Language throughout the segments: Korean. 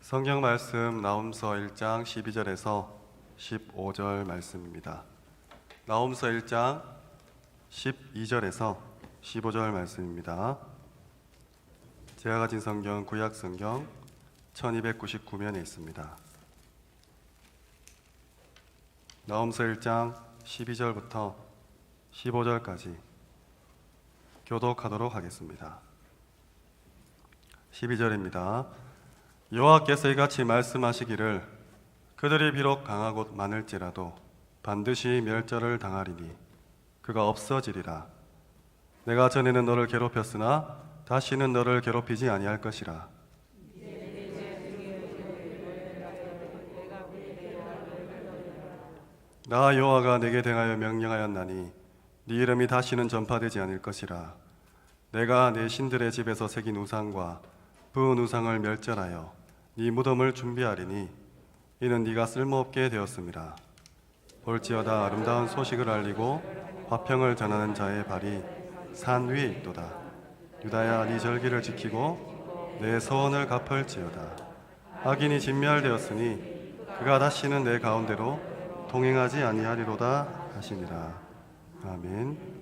성경 말씀 나홈서 1장 12절에서 15절 말씀입니다. 나홈서 1장 12절에서 15절 말씀입니다. 제가 가진 성경 구약 성경 1299면에 있습니다. 나홈서 1장 12절부터 15절까지 교독하도록 하겠습니다. 12절입니다. 여호와께서 이같이 말씀하시기를 그들이 비록 강하고 많을지라도 반드시 멸절을 당하리니 그가 없어지리라. 내가 전에는 너를 괴롭혔으나 다시는 너를 괴롭히지 아니할 것이라. 나 여호와가 내게 대하여 명령하였나니 네 이름이 다시는 전파되지 않을 것이라. 내가 내 신들의 집에서 새긴 우상과 부은 우상을 멸절하여 네 무덤을 준비하리니 이는 네가 쓸모없게 되었음이라. 볼지어다 아름다운 소식을 알리고 화평을 전하는 자의 발이 산 위에 있도다. 유다야, 네 절기를 지키고 내 서원을 갚을지어다. 악인이 진멸되었으니 그가 다시는 내 가운데로 동행하지 아니하리로다 하시니라. 아멘.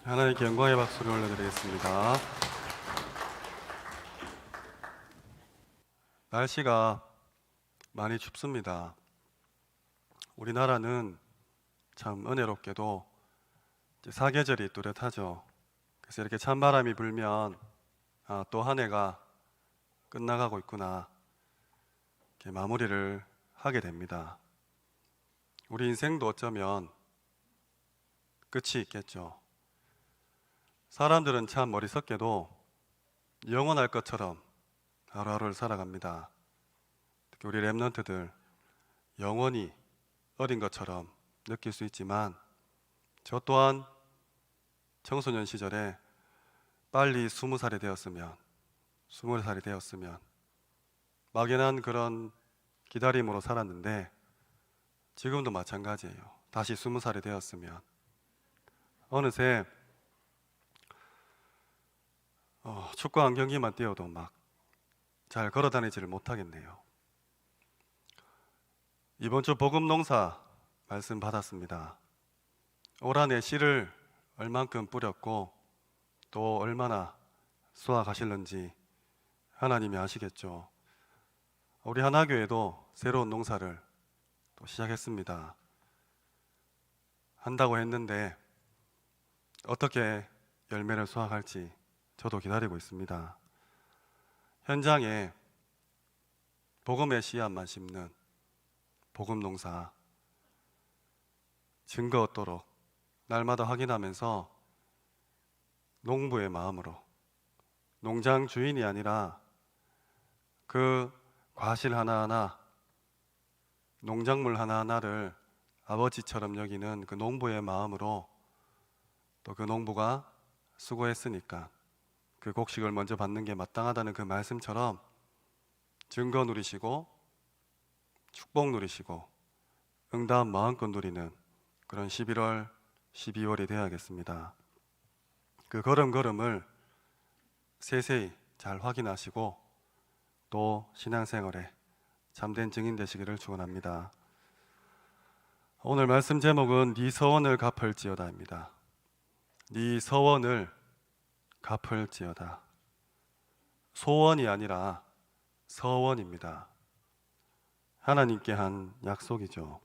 하나님께 영광의 박수를 올려드리겠습니다. 날씨가 많이 춥습니다. 우리나라는 참 은혜롭게도 사계절이 뚜렷하죠. 그래서 이렇게 찬바람이 불면 또 한 해가 끝나가고 있구나, 이렇게 마무리를 하게 됩니다. 우리 인생도 어쩌면 끝이 있겠죠. 사람들은 참 머리석게도 영원할 것처럼 하루하루를 살아갑니다. 특히 우리 렘넌트들 영원히 어린 것처럼 느낄 수 있지만 저 또한 청소년 시절에 빨리 20살이 되었으면, 20살이 되었으면 막연한 그런 기다림으로 살았는데 지금도 마찬가지예요. 다시 20살이 되었으면 어느새 축구 한 경기만 뛰어도 막 잘 걸어 다니지를 못하겠네요. 이번 주 복음 농사 말씀 받았습니다. 올 한 해 씨를 얼만큼 뿌렸고 또 얼마나 수확하실는지 하나님이 아시겠죠. 우리 하나교회도 새로운 농사를 또 시작했습니다. 한다고 했는데 어떻게 열매를 수확할지 저도 기다리고 있습니다. 현장에 복음의 씨앗만 심는 복음 농사 증거 얻도록 날마다 확인하면서 농부의 마음으로, 농장 주인이 아니라 그 과실 하나하나, 농작물 하나하나를 아버지처럼 여기는 그 농부의 마음으로 또 그 농부가 수고했으니까 그 곡식을 먼저 받는 게 마땅하다는 그 말씀처럼 증거 누리시고 축복 누리시고 응답 마음껏 누리는 그런 11월, 12월이 되어야겠습니다. 그 걸음걸음을 세세히 잘 확인하시고 또 신앙생활에 참된 증인 되시기를 축원합니다. 오늘 말씀 제목은 네 서원을 갚을지어다입니다. 네 서원을 갚을지어다. 소원이 아니라 서원입니다. 하나님께 한 약속이죠.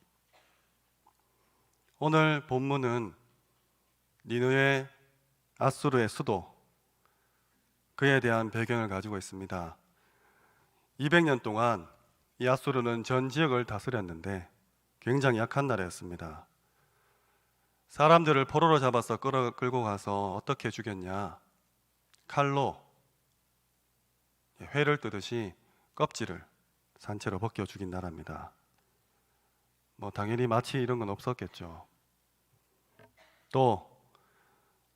오늘 본문은 니느웨 앗수르의 수도, 그에 대한 배경을 가지고 있습니다. 200년 동안 이 앗수르는 전 지역을 다스렸는데 굉장히 약한 나라였습니다. 사람들을 포로로 잡아서 끌고 가서 어떻게 죽였냐? 칼로 회를 뜨듯이 껍질을 산채로 벗겨 죽인 나라입니다. 당연히 마취 이런 건 없었겠죠. 또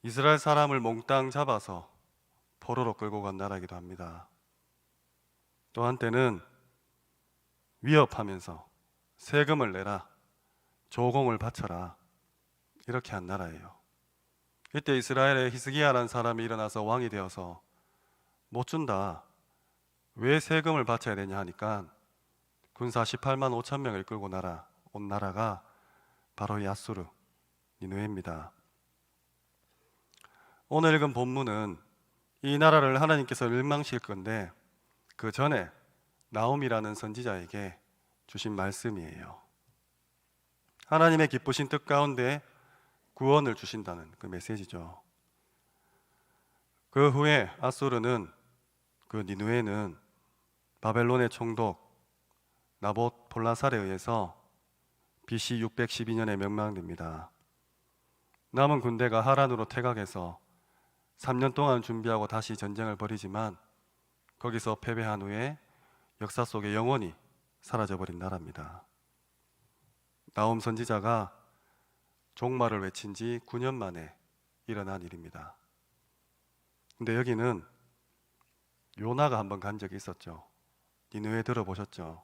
이스라엘 사람을 몽땅 잡아서 포로로 끌고 간 나라이기도 합니다. 또 한때는 위협하면서 세금을 내라, 조공을 바쳐라, 이렇게 한 나라예요. 이때 이스라엘에 히스기야라는 사람이 일어나서 왕이 되어서 못 준다, 왜 세금을 바쳐야 되냐 하니까 군사 18만 5천 명을 끌고 온 나라가 바로 이 앗수르, 니느웨입니다. 오늘 읽은 본문은 이 나라를 하나님께서 멸망시킬 건데 그 전에 나홈이라는 선지자에게 주신 말씀이에요. 하나님의 기쁘신 뜻 가운데 구원을 주신다는 그 메시지죠. 그 후에 앗수르는, 그 니느웨는 바벨론의 총독 나봇 볼라살에 의해서 BC 612년에 멸망됩니다. 남은 군대가 하란으로 퇴각해서 3년 동안 준비하고 다시 전쟁을 벌이지만 거기서 패배한 후에 역사 속에 영원히 사라져버린 나라입니다. 나홈 선지자가 종말을 외친 지 9년 만에 일어난 일입니다. 근데 여기는 요나가 한번 간 적이 있었죠. 니느웨 들어보셨죠?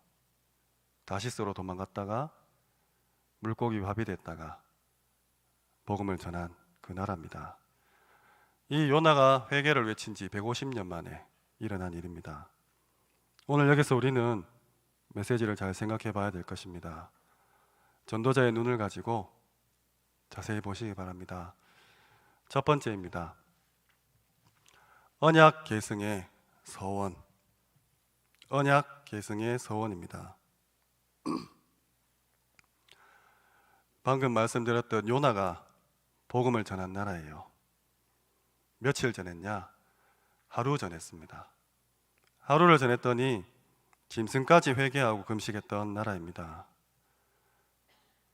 다시스로 도망갔다가 물고기 밥이 됐다가 복음을 전한 그 나라입니다. 이 요나가 회개를 외친 지 150년 만에 일어난 일입니다. 오늘 여기서 우리는 메시지를 잘 생각해 봐야 될 것입니다. 전도자의 눈을 가지고 자세히 보시기 바랍니다. 첫 번째입니다. 언약 계승의 서원. 언약 계승의 서원입니다. 방금 말씀드렸던 요나가 복음을 전한 나라예요. 며칠 전했냐? 하루 전했습니다. 하루를 전했더니 짐승까지 회개하고 금식했던 나라입니다.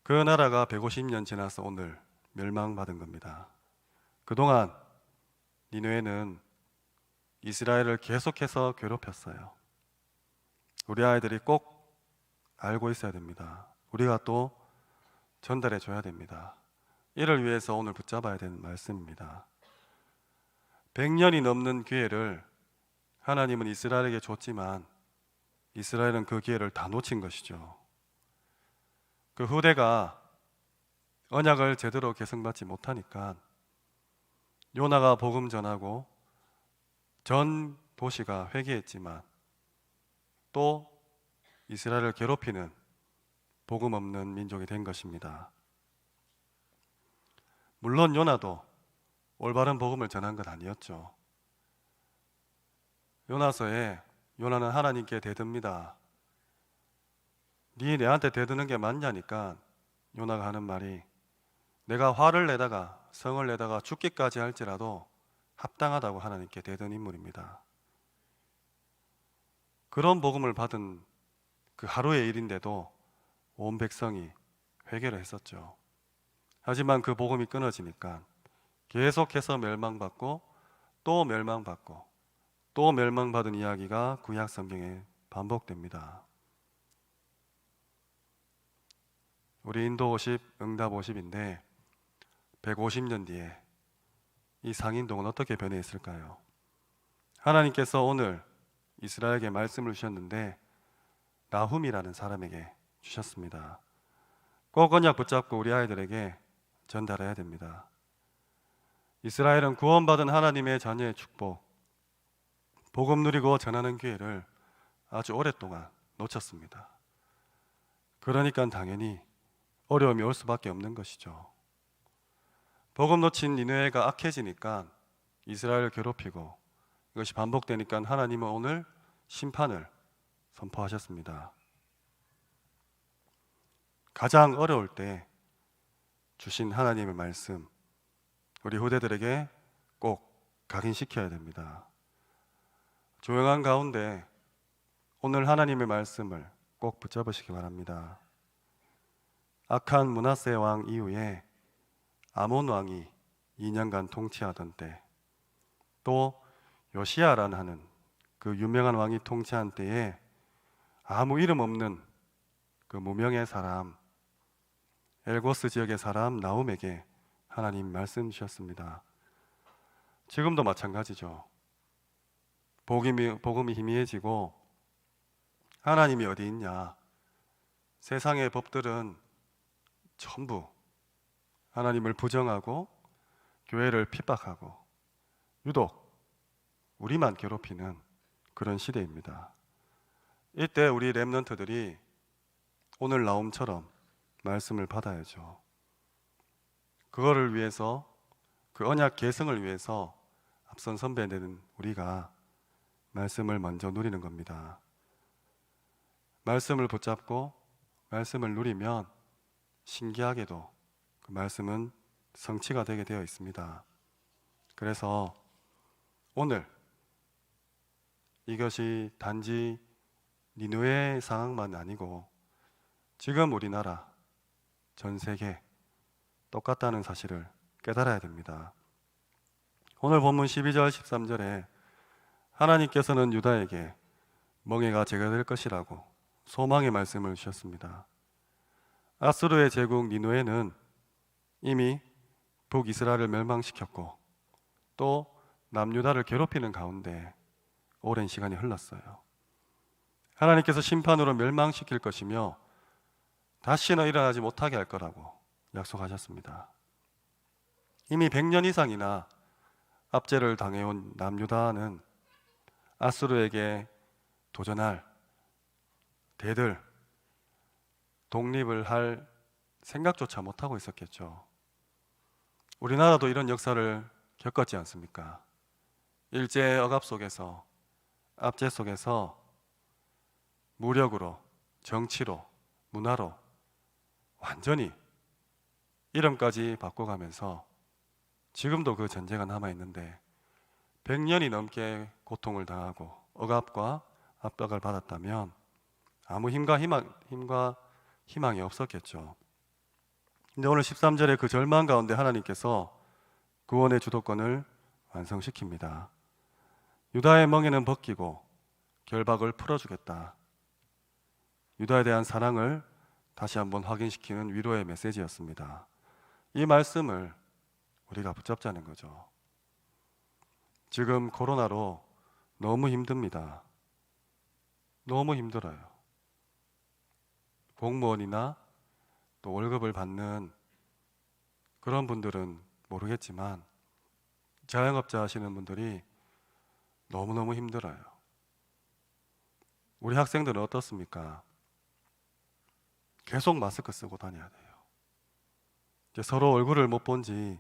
그 나라가 150년 지나서 오늘 멸망받은 겁니다. 그동안 니느웨는 이스라엘을 계속해서 괴롭혔어요. 우리 아이들이 꼭 알고 있어야 됩니다. 우리가 또 전달해 줘야 됩니다. 이를 위해서 오늘 붙잡아야 되는 말씀입니다. 100년이 넘는 기회를 하나님은 이스라엘에게 줬지만 이스라엘은 그 기회를 다 놓친 것이죠. 그 후대가 언약을 제대로 계승받지 못하니까 요나가 복음 전하고 전 도시가 회개했지만 또 이스라엘을 괴롭히는 복음 없는 민족이 된 것입니다. 물론 요나도 올바른 복음을 전한 건 아니었죠. 요나서에 요나는 하나님께 대듭니다. 네 내한테 대드는 게 맞냐니까 요나가 하는 말이 내가 화를 내다가 성을 내다가 죽기까지 할지라도 합당하다고 하나님께 대든 인물입니다. 그런 복음을 받은 그 하루의 일인데도 온 백성이 회개를 했었죠. 하지만 그 복음이 끊어지니까 계속해서 멸망받고 또 멸망받고 또 멸망받은 이야기가 구약 성경에 반복됩니다. 우리 인도 50, 응답 50인데 150년 뒤에 이 상인동은 어떻게 변해 있을까요? 하나님께서 오늘 이스라엘에게 말씀을 주셨는데 나훔이라는 사람에게 주셨습니다. 꼭 언약 붙잡고 우리 아이들에게 전달해야 됩니다. 이스라엘은 구원받은 하나님의 자녀의 축복, 복음 누리고 전하는 기회를 아주 오랫동안 놓쳤습니다. 그러니까 당연히 어려움이 올 수밖에 없는 것이죠. 복음 놓친 니느웨가 악해지니까 이스라엘을 괴롭히고 이것이 반복되니까 하나님은 오늘 심판을 선포하셨습니다. 가장 어려울 때 주신 하나님의 말씀, 우리 후대들에게 꼭 각인시켜야 됩니다. 조용한 가운데 오늘 하나님의 말씀을 꼭 붙잡으시기 바랍니다. 악한 므낫세 왕 이후에 아몬 왕이 2년간 통치하던 때, 또 요시야라는 하는 그 유명한 왕이 통치한 때에 아무 이름 없는 그 무명의 사람, 엘고스 지역의 사람 나훔에게 하나님 말씀 주셨습니다. 지금도 마찬가지죠. 복음이 희미해지고 하나님이 어디 있냐, 세상의 법들은 전부 하나님을 부정하고 교회를 핍박하고 유독 우리만 괴롭히는 그런 시대입니다. 이때 우리 렘넌트들이 오늘 나옴처럼 말씀을 받아야죠. 그거를 위해서, 그 언약 계승을 위해서 앞선 선배되는 우리가 말씀을 먼저 누리는 겁니다. 말씀을 붙잡고 말씀을 누리면 신기하게도 그 말씀은 성취가 되게 되어 있습니다. 그래서 오늘 이것이 단지 니느웨의 상황만 아니고 지금 우리나라, 전 세계 똑같다는 사실을 깨달아야 됩니다. 오늘 본문 12절 13절에 하나님께서는 유다에게 멍에가 제거될 것이라고 소망의 말씀을 주셨습니다. 아수르의 제국 니느웨는 이미 북이스라엘을 멸망시켰고 또 남유다를 괴롭히는 가운데 오랜 시간이 흘렀어요. 하나님께서 심판으로 멸망시킬 것이며 다시는 일어나지 못하게 할 거라고 약속하셨습니다. 이미 100년 이상이나 압제를 당해온 남유다는 아수르에게 도전할, 대들 독립을 할 생각조차 못하고 있었겠죠. 우리나라도 이런 역사를 겪었지 않습니까? 일제 억압 속에서, 압제 속에서 무력으로, 정치로, 문화로 완전히 이름까지 바꿔가면서 지금도 그 전제가 남아있는데 100년이 넘게 고통을 당하고 억압과 압박을 받았다면 아무 힘과 희망이 없었겠죠. 근데 오늘 13절에 그 절망 가운데 하나님께서 구원의 주도권을 완성시킵니다. 유다의 멍에는 벗기고 결박을 풀어주겠다. 유다에 대한 사랑을 다시 한번 확인시키는 위로의 메시지였습니다. 이 말씀을 우리가 붙잡자는 거죠. 지금 코로나로 너무 힘듭니다. 너무 힘들어요. 공무원이나 또 월급을 받는 그런 분들은 모르겠지만 자영업자 하시는 분들이 너무너무 힘들어요. 우리 학생들은 어떻습니까? 계속 마스크 쓰고 다녀야 돼요. 이제 서로 얼굴을 못 본 지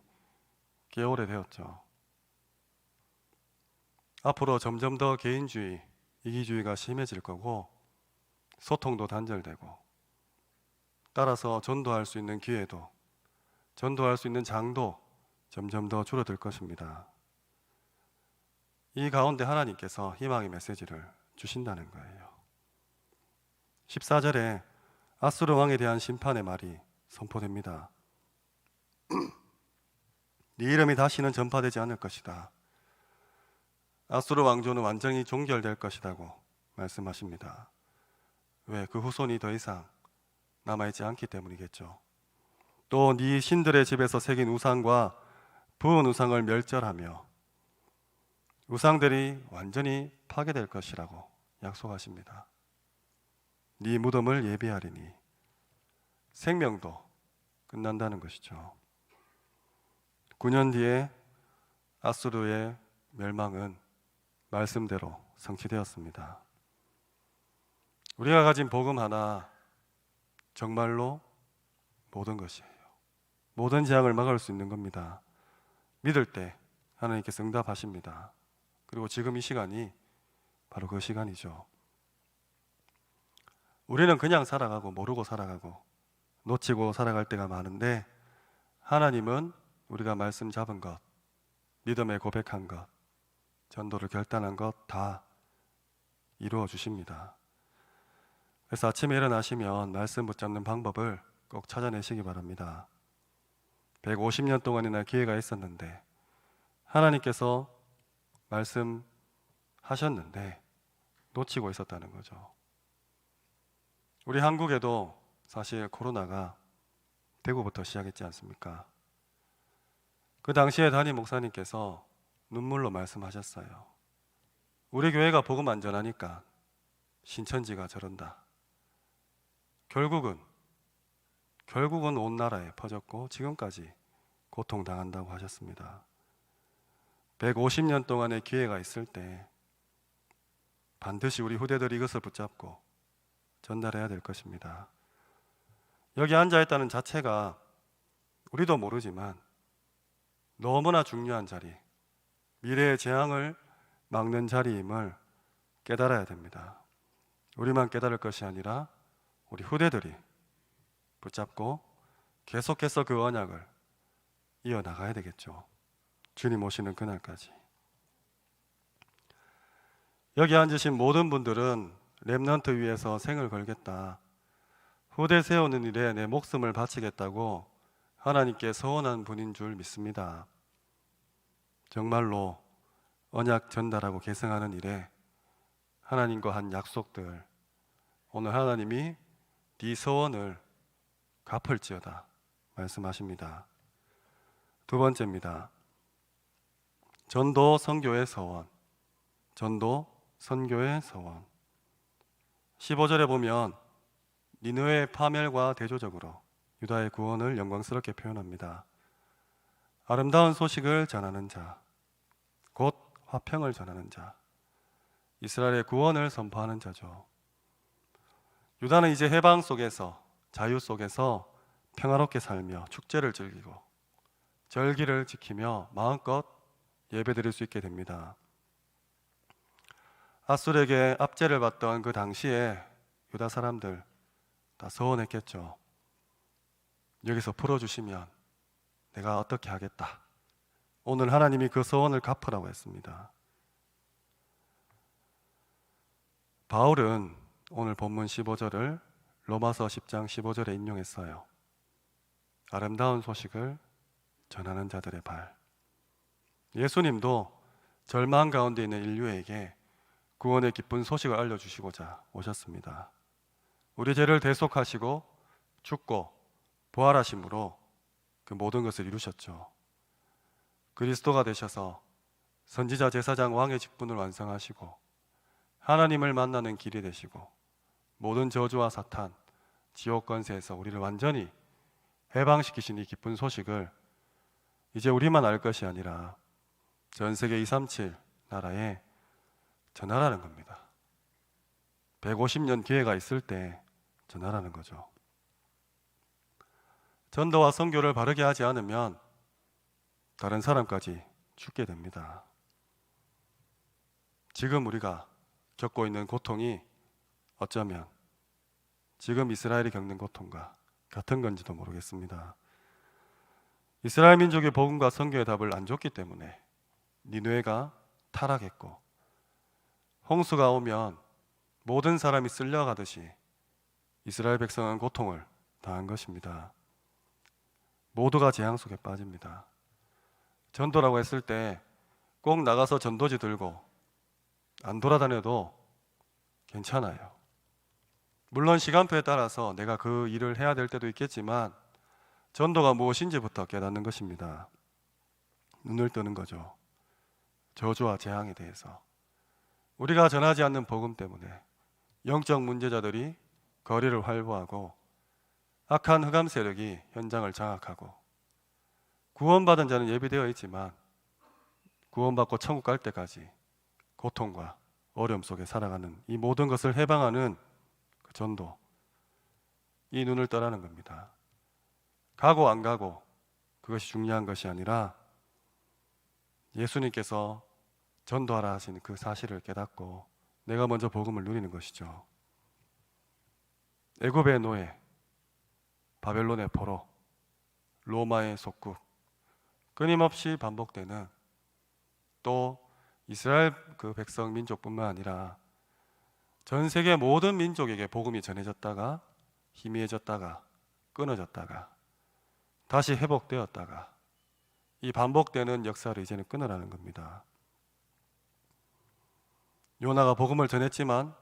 꽤 오래되었죠. 앞으로 점점 더 개인주의, 이기주의가 심해질 거고 소통도 단절되고 따라서 전도할 수 있는 기회도, 전도할 수 있는 장도 점점 더 줄어들 것입니다. 이 가운데 하나님께서 희망의 메시지를 주신다는 거예요. 14절에 아수르 왕에 대한 심판의 말이 선포됩니다. 네 이름이 다시는 전파되지 않을 것이다. 아수르 왕조는 완전히 종결될 것이라고 말씀하십니다. 왜? 그 후손이 더 이상 남아있지 않기 때문이겠죠. 또 네 신들의 집에서 새긴 우상과 부은 우상을 멸절하며 우상들이 완전히 파괴될 것이라고 약속하십니다. 네 무덤을 예비하리니 생명도 끝난다는 것이죠. 9년 뒤에 아수르의 멸망은 말씀대로 성취되었습니다. 우리가 가진 복음 하나 정말로 모든 것이에요. 모든 재앙을 막을 수 있는 겁니다. 믿을 때 하나님께서 응답하십니다. 그리고 지금 이 시간이 바로 그 시간이죠. 우리는 그냥 살아가고 모르고 살아가고 놓치고 살아갈 때가 많은데 하나님은 우리가 말씀 잡은 것, 믿음에 고백한 것, 전도를 결단한 것 다 이루어 주십니다. 그래서 아침에 일어나시면 말씀 붙잡는 방법을 꼭 찾아내시기 바랍니다. 150년 동안이나 기회가 있었는데 하나님께서 말씀하셨는데 놓치고 있었다는 거죠. 우리 한국에도 사실 코로나가 대구부터 시작했지 않습니까? 그 당시에 담임 목사님께서 눈물로 말씀하셨어요. 우리 교회가 복음 안전하니까 신천지가 저런다. 결국은 온 나라에 퍼졌고 지금까지 고통당한다고 하셨습니다. 150년 동안의 기회가 있을 때 반드시 우리 후대들이 이것을 붙잡고 전달해야 될 것입니다. 여기 앉아있다는 자체가 우리도 모르지만 너무나 중요한 자리, 미래의 재앙을 막는 자리임을 깨달아야 됩니다. 우리만 깨달을 것이 아니라 우리 후대들이 붙잡고 계속해서 그 언약을 이어나가야 되겠죠. 주님 오시는 그날까지. 여기 앉으신 모든 분들은 렘넌트 위에서 생을 걸겠다, 후대 세우는 일에 내 목숨을 바치겠다고 하나님께 서원한 분인 줄 믿습니다. 정말로 언약 전달하고 계승하는 일에 하나님과 한 약속들, 오늘 하나님이 네 서원을 갚을지어다 말씀하십니다. 두 번째입니다. 전도 선교의 서원. 전도 선교의 서원. 15절에 보면 니느웨의 파멸과 대조적으로 유다의 구원을 영광스럽게 표현합니다. 아름다운 소식을 전하는 자, 곧 화평을 전하는 자, 이스라엘의 구원을 선포하는 자죠. 유다는 이제 해방 속에서, 자유 속에서 평화롭게 살며 축제를 즐기고 절기를 지키며 마음껏 예배드릴 수 있게 됩니다. 아수르에게 압제를 받던 그 당시에 유다 사람들 다 서원했겠죠. 여기서 풀어주시면 내가 어떻게 하겠다. 오늘 하나님이 그 서원을 갚으라고 했습니다. 바울은 오늘 본문 15절을 로마서 10장 15절에 인용했어요. 아름다운 소식을 전하는 자들의 발. 예수님도 절망 가운데 있는 인류에게 구원의 기쁜 소식을 알려주시고자 오셨습니다. 우리 죄를 대속하시고 죽고 부활하심으로 그 모든 것을 이루셨죠. 그리스도가 되셔서 선지자, 제사장, 왕의 직분을 완성하시고 하나님을 만나는 길이 되시고 모든 저주와 사탄, 지옥 권세에서 우리를 완전히 해방시키신 이 기쁜 소식을 이제 우리만 알 것이 아니라 전 세계 237 나라에 전하라는 겁니다. 150년 기회가 있을 때 전하라는 거죠. 전도와 선교를 바르게 하지 않으면 다른 사람까지 죽게 됩니다. 지금 우리가 겪고 있는 고통이 어쩌면 지금 이스라엘이 겪는 고통과 같은 건지도 모르겠습니다. 이스라엘 민족의 복음과 선교의 답을 안 줬기 때문에 니느웨가 타락했고, 홍수가 오면 모든 사람이 쓸려가듯이 이스라엘 백성은 고통을 당한 것입니다. 모두가 재앙 속에 빠집니다. 전도라고 했을 때 꼭 나가서 전도지 들고 안 돌아다녀도 괜찮아요. 물론 시간표에 따라서 내가 그 일을 해야 될 때도 있겠지만 전도가 무엇인지부터 깨닫는 것입니다. 눈을 뜨는 거죠. 저주와 재앙에 대해서. 우리가 전하지 않는 복음 때문에 영적 문제자들이 거리를 활보하고 악한 흑암 세력이 현장을 장악하고, 구원받은 자는 예비되어 있지만 구원받고 천국 갈 때까지 고통과 어려움 속에 살아가는 이 모든 것을 해방하는 그 전도, 이 눈을 떠라는 겁니다. 가고 안 가고 그것이 중요한 것이 아니라 예수님께서 전도하라 하신 그 사실을 깨닫고 내가 먼저 복음을 누리는 것이죠. 애굽의 노예, 바벨론의 포로, 로마의 속국, 끊임없이 반복되는, 또 이스라엘 그 백성 민족뿐만 아니라 전 세계 모든 민족에게 복음이 전해졌다가 희미해졌다가 끊어졌다가 다시 회복되었다가, 이 반복되는 역사를 이제는 끊으라는 겁니다. 요나가 복음을 전했지만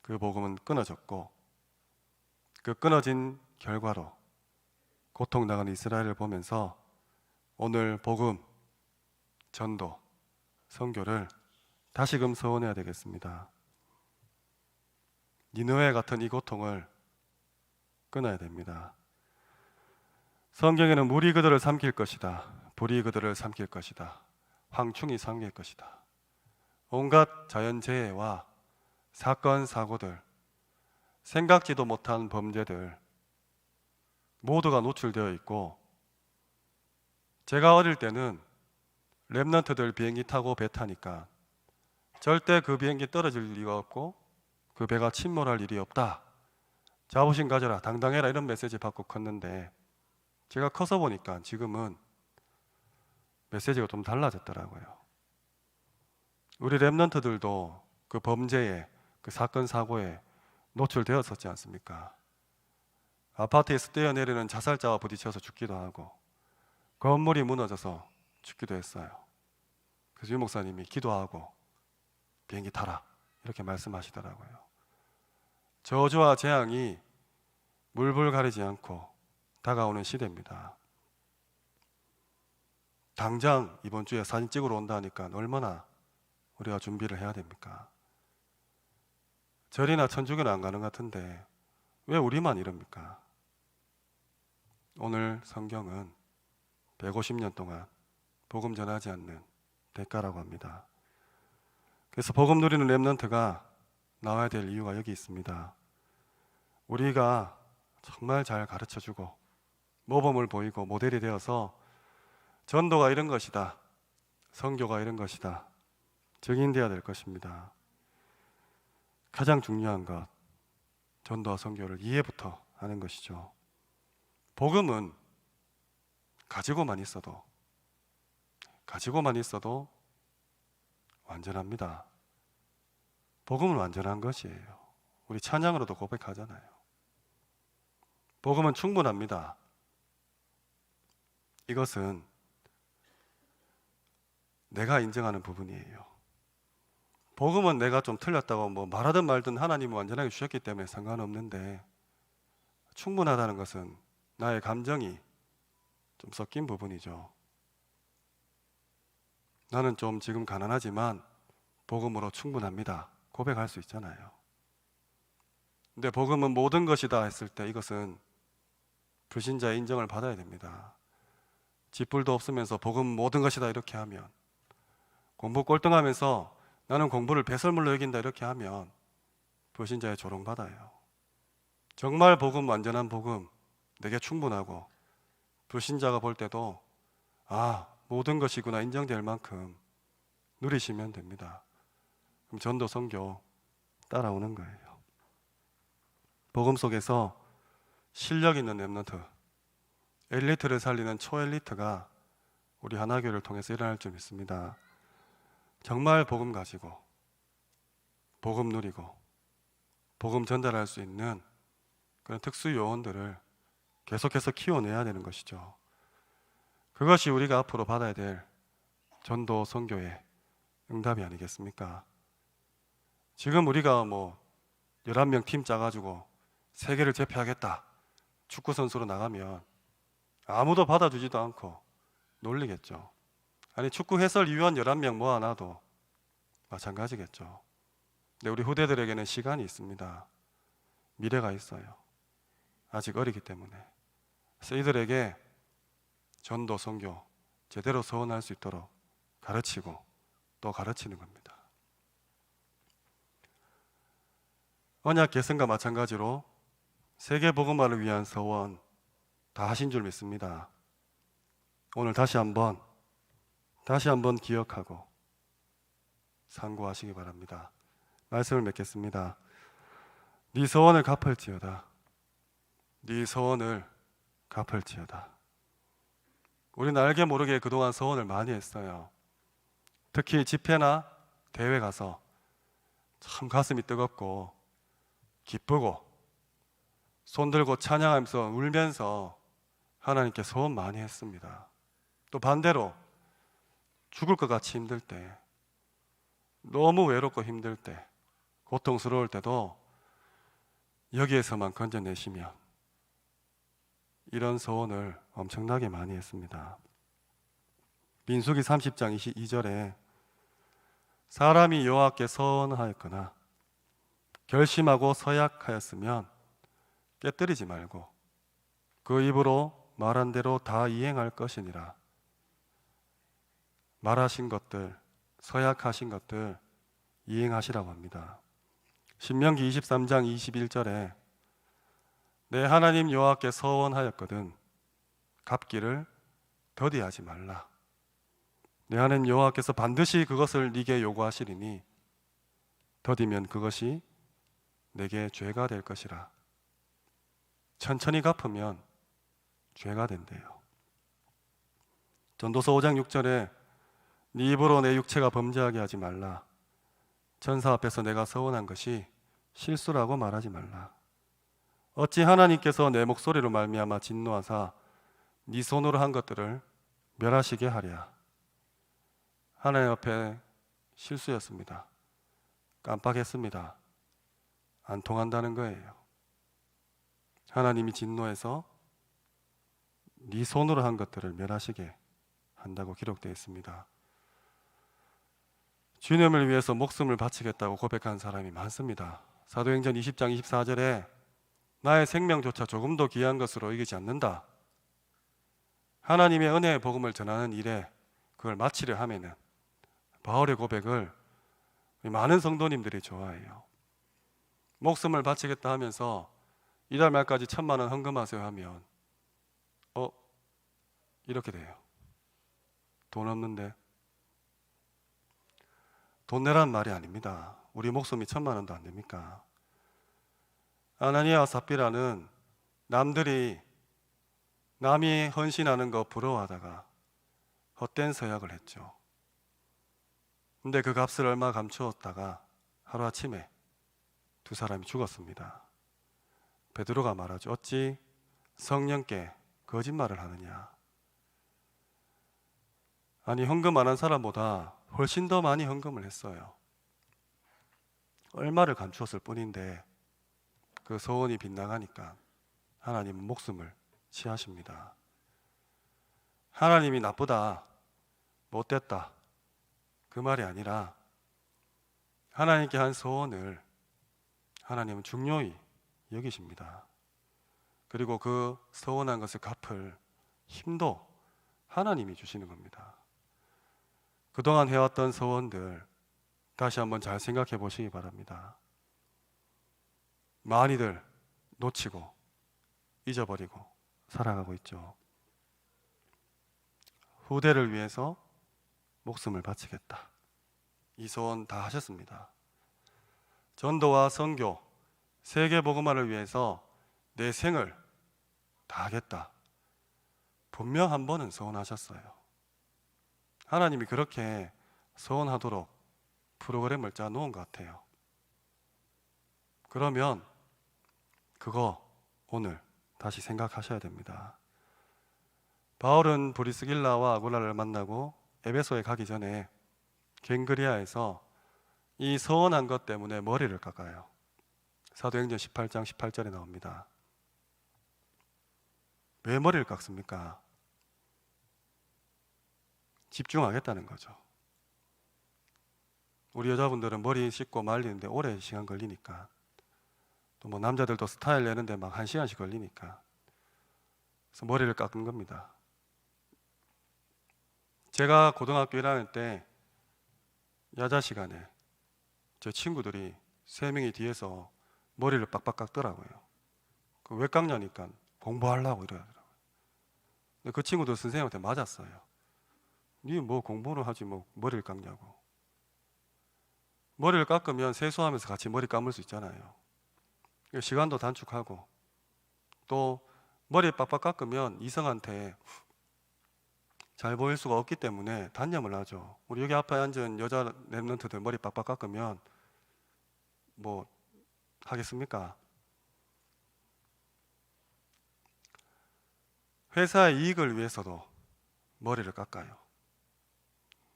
그 복음은 끊어졌고, 그 끊어진 결과로 고통당하는 이스라엘을 보면서 오늘 복음, 전도, 선교를 다시금 서원해야 되겠습니다. 니느웨 같은 이 고통을 끊어야 됩니다. 성경에는 물이 그들을 삼킬 것이다, 불이 그들을 삼킬 것이다, 황충이 삼킬 것이다, 온갖 자연재해와 사건, 사고들, 생각지도 못한 범죄들 모두가 노출되어 있고, 제가 어릴 때는 랩런트들 비행기 타고 배 타니까 절대 그 비행기 떨어질 리가 없고 그 배가 침몰할 일이 없다, 자부심 가져라, 당당해라, 이런 메시지 받고 컸는데 제가 커서 보니까 지금은 메시지가 좀 달라졌더라고요. 우리 랩런트들도 그 범죄에, 그 사건 사고에 노출되었었지 않습니까? 아파트에서 뛰어내리는 자살자와 부딪혀서 죽기도 하고 건물이 무너져서 죽기도 했어요. 그래서 유 목사님이 기도하고 비행기 타라 이렇게 말씀하시더라고요. 저주와 재앙이 물불 가리지 않고 다가오는 시대입니다. 당장 이번 주에 사진 찍으러 온다 하니까 얼마나 우리가 준비를 해야 됩니까? 절이나 천주교는 안 가는 것 같은데 왜 우리만 이럽니까? 오늘 성경은 150년 동안 복음 전하지 않는 대가라고 합니다. 그래서 복음 누리는 렘넌트가 나와야 될 이유가 여기 있습니다. 우리가 정말 잘 가르쳐주고 모범을 보이고 모델이 되어서 전도가 이런 것이다, 선교가 이런 것이다, 증인되어야 될 것입니다. 가장 중요한 것, 전도와 선교를 이해부터 하는 것이죠. 복음은 가지고만 있어도 완전합니다. 복음은 완전한 것이에요. 우리 찬양으로도 고백하잖아요. 복음은 충분합니다. 이것은 내가 인정하는 부분이에요. 복음은 내가 좀 틀렸다고 말하든 말든 하나님은 완전하게 주셨기 때문에 상관없는데, 충분하다는 것은 나의 감정이 좀 섞인 부분이죠. 나는 좀 지금 가난하지만 복음으로 충분합니다. 고백할 수 있잖아요. 근데 복음은 모든 것이다 했을 때 이것은 불신자의 인정을 받아야 됩니다. 쥐뿔도 없으면서 복음 모든 것이다 이렇게 하면, 공부 꼴등하면서 나는 공부를 배설물로 여긴다 이렇게 하면 불신자의 조롱받아요. 정말 복음, 완전한 복음, 내게 충분하고 불신자가 볼 때도 모든 것이구나 인정될 만큼 누리시면 됩니다. 그럼 전도 선교 따라오는 거예요. 복음 속에서 실력 있는 렘넌트, 엘리트를 살리는 초엘리트가 우리 하나교회를 통해서 일어날 줄 믿습니다. 정말 복음 가지고 복음 누리고 복음 전달할 수 있는 그런 특수 요원들을 계속해서 키워내야 되는 것이죠. 그것이 우리가 앞으로 받아야 될 전도 선교의 응답이 아니겠습니까? 지금 우리가 11명 팀 짜가지고 세계를 제패하겠다 축구 선수로 나가면 아무도 받아주지도 않고 놀리겠죠. 아니 축구 해설위원 11명 모아놔도 마찬가지겠죠. 근데 우리 후대들에게는 시간이 있습니다. 미래가 있어요. 아직 어리기 때문에. 그래서 이들에게 전도 선교 제대로 서원할 수 있도록 가르치고 또 가르치는 겁니다. 언약 계승과 마찬가지로 세계 복음화를 위한 서원 다 하신 줄 믿습니다. 오늘 다시 한번 기억하고 상고하시기 바랍니다. 말씀을 맺겠습니다. 네 서원을 갚을지어다. 네 서원을 갚을지어다. 우리는 알게 모르게 그동안 서원을 많이 했어요. 특히 집회나 대회 가서 참 가슴이 뜨겁고 기쁘고 손 들고 찬양하면서 울면서 하나님께 서원 많이 했습니다. 또 반대로 죽을 것 같이 힘들 때, 너무 외롭고 힘들 때, 고통스러울 때도 여기에서만 건져내시면 이런 서원을 엄청나게 많이 했습니다. 민수기 30장 22절에 사람이 여호와께 서원하였거나 결심하고 서약하였으면 깨뜨리지 말고 그 입으로 말한 대로 다 이행할 것이니라. 말하신 것들, 서약하신 것들 이행하시라고 합니다. 신명기 23장 21절에 내 하나님 여호와께 서원하였거든 갚기를 더디하지 말라. 내 하나님 여호와께서 반드시 그것을 네게 요구하시리니 더디면 그것이 내게 죄가 될 것이라. 천천히 갚으면 죄가 된대요. 전도서 5장 6절에 네 입으로 내 육체가 범죄하게 하지 말라. 천사 앞에서 내가 서원한 것이 실수라고 말하지 말라. 어찌 하나님께서 내 목소리로 말미암아 진노하사 네 손으로 한 것들을 멸하시게 하랴. 하나님 앞에 실수였습니다. 깜빡했습니다. 안 통한다는 거예요. 하나님이 진노해서 네 손으로 한 것들을 멸하시게 한다고 기록되어 있습니다. 주님을 위해서 목숨을 바치겠다고 고백한 사람이 많습니다. 사도행전 20장 24절에 나의 생명조차 조금도 귀한 것으로 여기지 않는다. 하나님의 은혜의 복음을 전하는 일에 그걸 마치려 하면은 바울의 고백을 많은 성도님들이 좋아해요. 목숨을 바치겠다 하면서 이달 말까지 1,000만 원 헌금하세요 하면 이렇게 돼요. 돈 없는데. 돈 내라는 말이 아닙니다. 우리 목숨이 1,000만 원도 안 됩니까? 아나니아와 삽비라는 남이 헌신하는 거 부러워하다가 헛된 서약을 했죠. 근데 그 값을 얼마 감추었다가 하루아침에 두 사람이 죽었습니다. 베드로가 말하죠. 어찌 성령께 거짓말을 하느냐. 아니 헌금 안 한 사람보다 훨씬 더 많이 헌금을 했어요. 얼마를 감추었을 뿐인데 그 소원이 빗나가니까 하나님은 목숨을 취하십니다. 하나님이 나쁘다, 못됐다 그 말이 아니라 하나님께 한 소원을 하나님은 중요히 여기십니다. 그리고 그 서원한 것을 갚을 힘도 하나님이 주시는 겁니다. 그동안 해왔던 서원들 다시 한번 잘 생각해 보시기 바랍니다. 많이들 놓치고 잊어버리고 살아가고 있죠. 후대를 위해서 목숨을 바치겠다. 이 소원 다 하셨습니다. 전도와 선교, 세계 복음화를 위해서 내 생을 다 하겠다. 분명 한 번은 서원하셨어요. 하나님이 그렇게 서원하도록 프로그램을 짜 놓은 것 같아요. 그러면 그거 오늘 다시 생각하셔야 됩니다. 바울은 브리스길라와 아굴라를 만나고 에베소에 가기 전에 갱그리아에서 이 서원한 것 때문에 머리를 깎아요. 사도행전 18장 18절에 나옵니다. 왜 머리를 깎습니까? 집중하겠다는 거죠. 우리 여자분들은 머리 씻고 말리는데 오래 시간 걸리니까, 또 뭐 남자들도 스타일 내는데 막 1시간씩 걸리니까, 그래서 머리를 깎은 겁니다. 제가 고등학교 1학년 때 야자 시간에 제 친구들이 3명이 뒤에서 머리를 빡빡 깎더라고요. 왜 깎냐니까 공부하려고 이러더라고요. 근데 그 친구도 선생님한테 맞았어요. 니 뭐 공부를 하지 뭐 머리를 깎냐고. 머리를 깎으면 세수하면서 같이 머리 감을 수 있잖아요. 시간도 단축하고, 또 머리 빡빡 깎으면 이성한테 잘 보일 수가 없기 때문에 단념을 하죠. 우리 여기 앞에 앉은 여자 랩런트들 머리 빡빡 깎으면 뭐 하겠습니까? 회사의 이익을 위해서도 머리를 깎아요.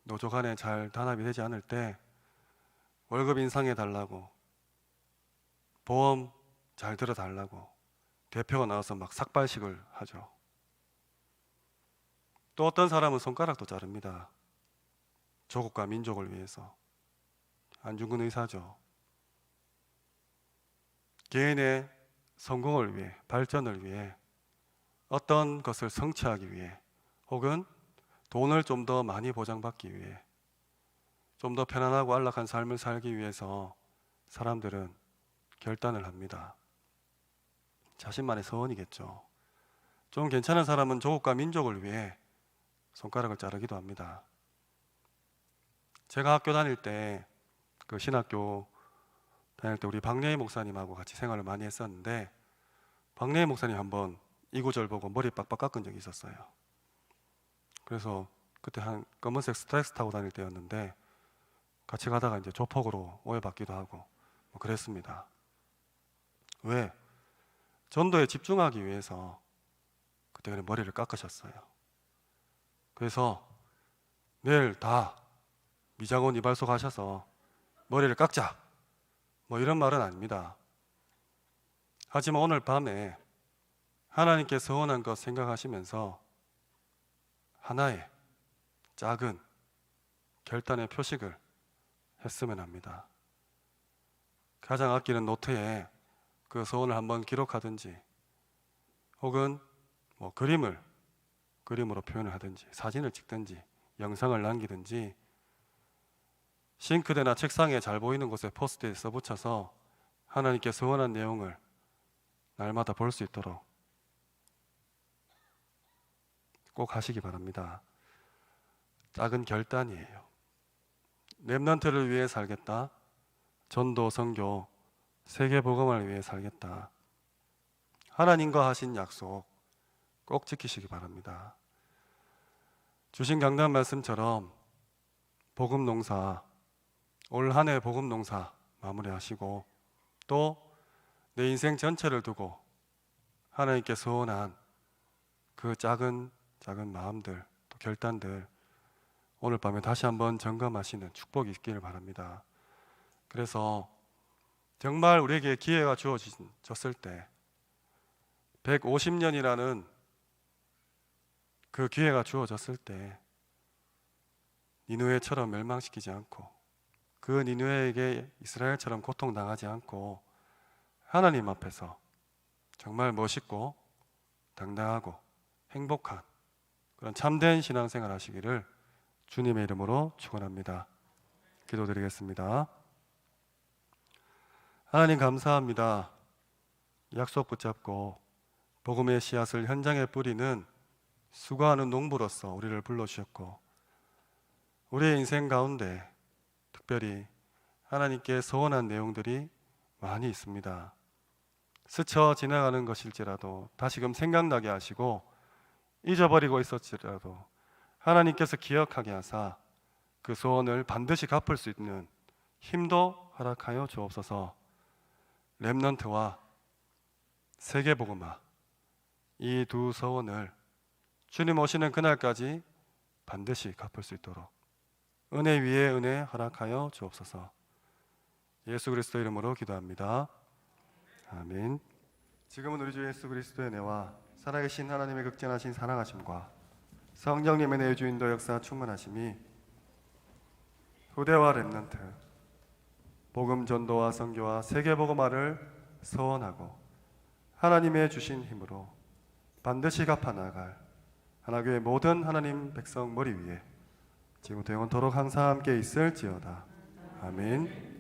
노조 간에 잘 단합이 되지 않을 때 월급 인상해 달라고, 보험 잘 들어 달라고 대표가 나와서 막 삭발식을 하죠. 또 어떤 사람은 손가락도 자릅니다. 조국과 민족을 위해서. 안중근 의사죠. 개인의 성공을 위해, 발전을 위해, 어떤 것을 성취하기 위해, 혹은 돈을 좀 더 많이 보장받기 위해, 좀 더 편안하고 안락한 삶을 살기 위해서 사람들은 결단을 합니다. 자신만의 소원이겠죠. 좀 괜찮은 사람은 조국과 민족을 위해 손가락을 자르기도 합니다. 제가 학교 다닐 때, 그 신학교 다닐 때 우리 박래희 목사님하고 같이 생활을 많이 했었는데, 박래희 목사님 한번 이 구절 보고 머리 빡빡 깎은 적이 있었어요. 그래서 그때 한 검은색 스트렉스 타고 다닐 때였는데, 같이 가다가 이제 조폭으로 오해받기도 하고 뭐 그랬습니다. 왜? 전도에 집중하기 위해서 그때 그냥 머리를 깎으셨어요. 그래서 내일 다 미장원 이발소 가셔서 머리를 깎자, 뭐 이런 말은 아닙니다. 하지만 오늘 밤에 하나님께 서원한 것 생각하시면서 하나의 작은 결단의 표식을 했으면 합니다. 가장 아끼는 노트에 그 소원을 한번 기록하든지, 혹은 뭐 그림으로 표현을 하든지, 사진을 찍든지, 영상을 남기든지, 싱크대나 책상에 잘 보이는 곳에 포스트잇 써붙여서 하나님께 소원한 내용을 날마다 볼 수 있도록 꼭 하시기 바랍니다. 작은 결단이에요. 렘넌트를 위해 살겠다. 전도, 선교, 세계 복음을 위해 살겠다. 하나님과 하신 약속 꼭 지키시기 바랍니다. 주신 강단 말씀처럼 복음 농사, 올 한 해 복음 농사 마무리하시고, 또 내 인생 전체를 두고 하나님께 소원한 그 작은 마음들, 또 결단들 오늘 밤에 다시 한번 점검하시는 축복이 있기를 바랍니다. 그래서 정말 우리에게 기회가 주어졌을 때, 150년이라는 그 기회가 주어졌을 때, 니느웨처럼 멸망시키지 않고 그 니느웨에게 이스라엘처럼 고통당하지 않고 하나님 앞에서 정말 멋있고 당당하고 행복한 그런 참된 신앙생활 하시기를 주님의 이름으로 축원합니다. 기도드리겠습니다. 하나님 감사합니다. 약속 붙잡고 복음의 씨앗을 현장에 뿌리는 수고하는 농부로서 우리를 불러주셨고 우리의 인생 가운데 특별히 하나님께 소원한 내용들이 많이 있습니다. 스쳐 지나가는 것일지라도 다시금 생각나게 하시고 잊어버리고 있었지라도 하나님께서 기억하게 하사 그 소원을 반드시 갚을 수 있는 힘도 허락하여 주옵소서. 렘넌트와 세계복음화 이 두 소원을 주님 오시는 그날까지 반드시 갚을 수 있도록 은혜 위에 은혜 허락하여 주옵소서. 예수 그리스도 이름으로 기도합니다. 아멘. 지금은 우리 주 예수 그리스도의 은혜와 살아계신 하나님의 극진하신 사랑하심과 성령님의 내주인도 역사 충만하심이 후대와 렘넌트 복음 전도와 선교와 세계복음화를 서원하고 하나님의 주신 힘으로 반드시 갚아나갈 하나교회 모든 하나님 백성 머리 위에 지금부터 영원토록 항상 함께 있을지어다. 아멘.